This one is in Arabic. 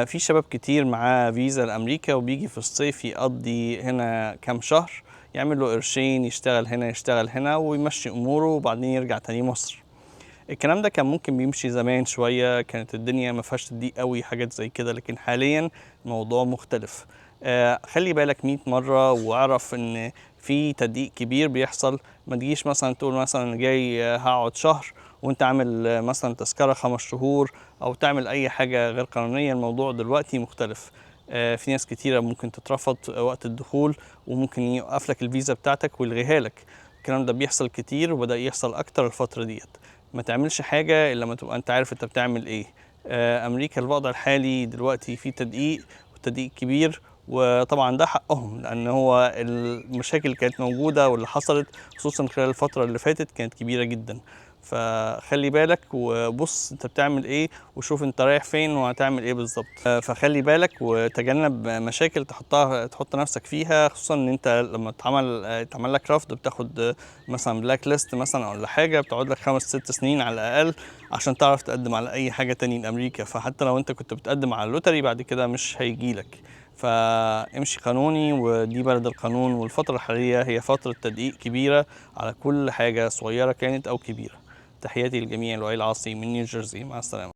في شباب كتير معاه فيزا لأمريكا وبيجي في الصيف يقضي هنا كام شهر، يعمل له قرشين، يشتغل هنا يشتغل هنا ويمشي أموره وبعدين يرجع تاني مصر. الكلام ده كان ممكن بيمشي زمان شوية، كانت الدنيا ما فيهاش تضييق قوي حاجات زي كده، لكن حاليا الموضوع مختلف. خلي بالك 100 مرة واعرف ان في تضييق كبير بيحصل. ما تجيش مثلا تقول مثلا أنا جاي هقعد شهر وانت عامل مثلا تذكرة 5 شهور او تعمل اي حاجة غير قانونية. الموضوع دلوقتي مختلف. في ناس كتيرة ممكن تترفض وقت الدخول وممكن يوقف لك الفيزا بتاعتك ويلغيها لك. الكلام ده بيحصل كتير وبدأ يحصل اكتر الفترة ديت. ما تعملش حاجة إلا لما تبقى أنت عارف أنت بتعمل إيه. أمريكا الوضع الحالي دلوقتي فيه تدقيق وتدقيق كبير، وطبعا ده حقهم لأن هو المشاكل اللي كانت موجودة واللي حصلت خصوصا خلال الفترة اللي فاتت كانت كبيرة جدا. فخلي بالك وبص أنت بتعمل إيه وشوف أنت رايح فين وهتعمل إيه بالظبط. فخلي بالك وتجنب مشاكل تحط نفسك فيها، خصوصا إن أنت لما يتعمل لك رفض بتاخد مثلا بلاك ليست مثلا ولا حاجه، بتقعد لك 5 6 سنين على الاقل عشان تعرف تقدم على اي حاجه تاني لامريكا. فحتى لو انت كنت بتقدم على اللوتري بعد كده مش هيجيلك. فامشي قانوني، ودي بلد القانون، والفتره الحاليه هي فتره تدقيق كبيره على كل حاجه صغيره كانت او كبيره. تحياتي للجميع، لؤي العاصي من نيوجيرسي، مع السلامه.